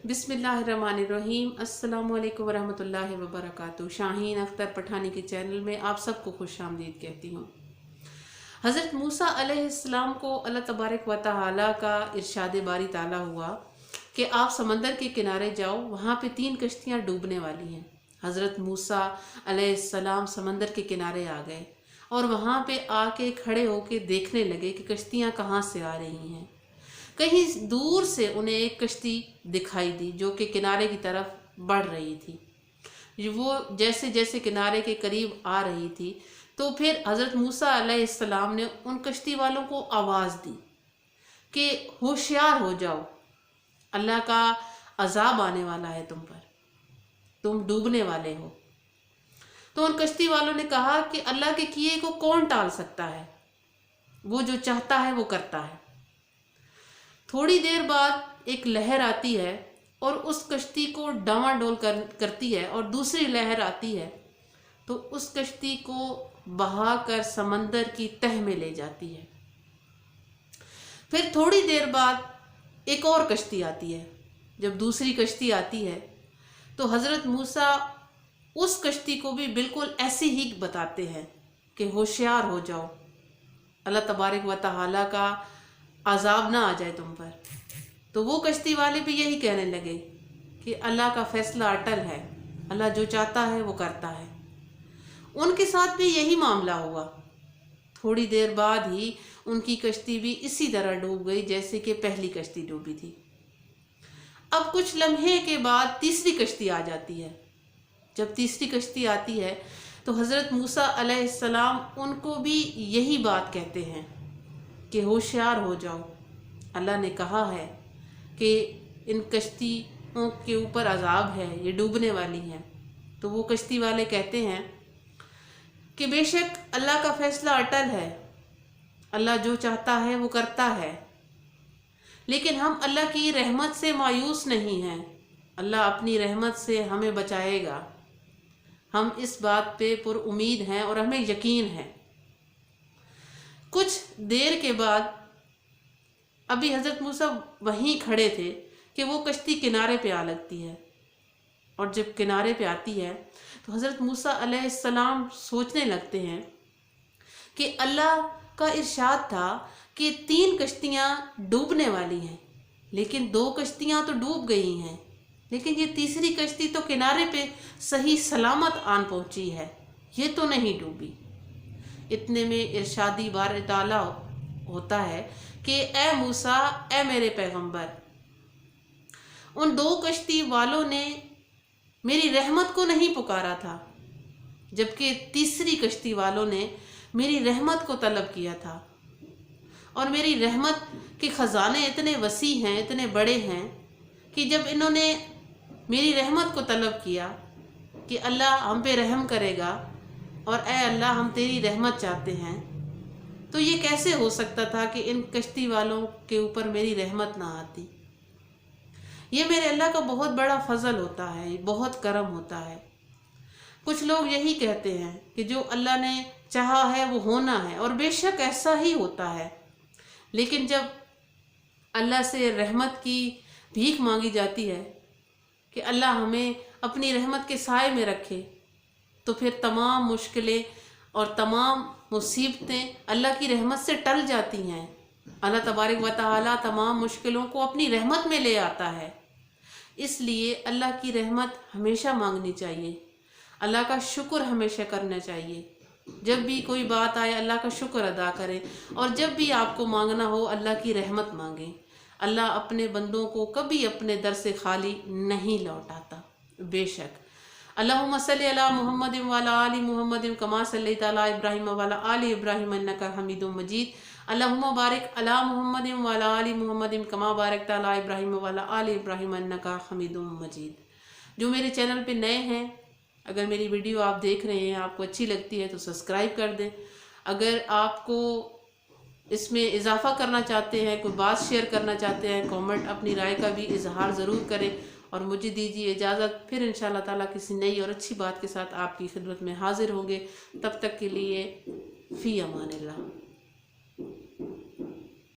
बिस्मिल्लाहिर्रहमानिर्रहीम। अस्सलामुअलैकुम वरहमतुल्लाहि वबरकातुहू। शाहीन अख्तर पठानी के चैनल में आप सबको खुश आमदीद कहती हूँ। हज़रत मूसा अलैहिस्सलाम को अल्लाह तबारक व तआला का इरशाद बारी ताला हुआ कि आप समंदर के किनारे जाओ, वहाँ पे 3 कश्तियाँ डूबने वाली हैं। हज़रत मूसा अलैहिस्सलाम समंदर के किनारे आ गए और वहाँ पे आके खड़े होके देखने लगे कि कश्तियाँ कहाँ से आ रही हैं। कहीं दूर से उन्हें एक कश्ती दिखाई दी जो कि किनारे की तरफ बढ़ रही थी। वो जैसे जैसे किनारे के करीब आ रही थी तो फिर हज़रत मूसा अलैहिस्सलाम ने उन कश्ती वालों को आवाज़ दी कि होशियार हो जाओ, अल्लाह का अजाब आने वाला है तुम पर, तुम डूबने वाले हो। तो उन कश्ती वालों ने कहा कि अल्लाह के किए को कौन टाल सकता है, वो जो चाहता है वो करता है। थोड़ी देर बाद एक लहर आती है और उस कश्ती को डामाडोल करती है और दूसरी लहर आती है तो उस कश्ती को बहाकर समंदर की तह में ले जाती है। फिर थोड़ी देर बाद एक और कश्ती आती है। जब दूसरी कश्ती आती है तो हज़रत मूसा उस कश्ती को भी बिल्कुल ऐसी ही बताते हैं कि होशियार हो जाओ, अल्लाह तबारक व तआला का अजाब ना आ जाए तुम पर। तो वो कश्ती वाले भी यही कहने लगे कि अल्लाह का फैसला अटल है, अल्लाह जो चाहता है वो करता है। उनके साथ भी यही मामला हुआ। थोड़ी देर बाद ही उनकी कश्ती भी इसी तरह डूब गई जैसे कि पहली कश्ती डूबी थी। अब कुछ लम्हे के बाद तीसरी कश्ती आ जाती है। जब तीसरी कश्ती आती है तो हज़रत मूसा अलैहिस्सलाम उनको भी यही बात कहते हैं कि होशियार हो जाओ, अल्लाह ने कहा है कि इन कश्तियों के ऊपर अजाब है, ये डूबने वाली हैं। तो वो कश्ती वाले कहते हैं कि बेशक अल्लाह का फैसला अटल है, अल्लाह जो चाहता है वो करता है, लेकिन हम अल्लाह की रहमत से मायूस नहीं हैं, अल्लाह अपनी रहमत से हमें बचाएगा। हम इस बात पे पुरउम्मीद हैं और हमें यकीन है। कुछ देर के बाद अभी हज़रत मूसा वहीं खड़े थे कि वो कश्ती किनारे पे आ लगती है और जब किनारे पे आती है तो हज़रत मूसा अलैहिस्सलाम सोचने लगते हैं कि अल्लाह का इरशाद था कि 3 कश्तियाँ डूबने वाली हैं, लेकिन 2 कश्तियाँ तो डूब गई हैं, लेकिन ये तीसरी कश्ती तो किनारे पे सही सलामत आन पहुँची है, ये तो नहीं डूबी। इतने में इरशादी बार ताला होता है कि ए मूसा, ए मेरे पैगंबर, उन 2 कश्ती वालों ने मेरी रहमत को नहीं पुकारा था, जबकि तीसरी कश्ती वालों ने मेरी रहमत को तलब किया था। और मेरी रहमत के ख़जाने इतने वसी हैं, इतने बड़े हैं कि जब इन्होंने मेरी रहमत को तलब किया कि अल्लाह हम पे रहम करेगा और ए अल्लाह हम तेरी रहमत चाहते हैं, तो ये कैसे हो सकता था कि इन कश्ती वालों के ऊपर मेरी रहमत ना आती। ये मेरे अल्लाह का बहुत बड़ा फजल होता है, बहुत करम होता है। कुछ लोग यही कहते हैं कि जो अल्लाह ने चाहा है वो होना है, और बेशक ऐसा ही होता है, लेकिन जब अल्लाह से रहमत की भीख मांगी जाती है कि अल्लाह हमें अपनी रहमत के साए में रखे, तो फिर तमाम मुश्किलें और तमाम मुसीबतें अल्लाह की रहमत से टल जाती हैं। अल्लाह तबारक व तआला तमाम मुश्किलों को अपनी रहमत में ले आता है। इसलिए अल्लाह की रहमत हमेशा मांगनी चाहिए, अल्लाह का शुक्र हमेशा करना चाहिए। जब भी कोई बात आए अल्लाह का शुक्र अदा करें, और जब भी आपको मांगना हो अल्लाह की रहमत मांगें। अल्लाह अपने बंदों को कभी अपने दर से खाली नहीं लौटाता। बेशक अल्लाहुम्मा सल्ली अला मुहम्मद व अला आलि मुहम्मद कमा सल्लैता अला इब्राहीम व अला आलि इब्राहीम इन्नका हमीदुम मजीद। अल्लाहुम्मा बारिक अला मुहम्मद व अला आलि मुहम्मद कमा बारकता अला इब्राहीम व अला आलि इब्राहीम इन्नका हमीदुम मजीद। जो मेरे चैनल पे नए हैं, अगर मेरी वीडियो आप देख रहे हैं, आपको अच्छी लगती है तो सब्सक्राइब कर दें। अगर आपको इसमें इजाफ़ा करना चाहते हैं, कोई बात शेयर करना चाहते हैं, कमेंट अपनी राय का भी इजहार ज़रूर करें। और मुझे दीजिए इजाज़त, फिर इंशाअल्लाह ताला किसी नई और अच्छी बात के साथ आपकी खिदमत में हाजिर होंगे। तब तक के लिए फ़ी अमानिल्लाह।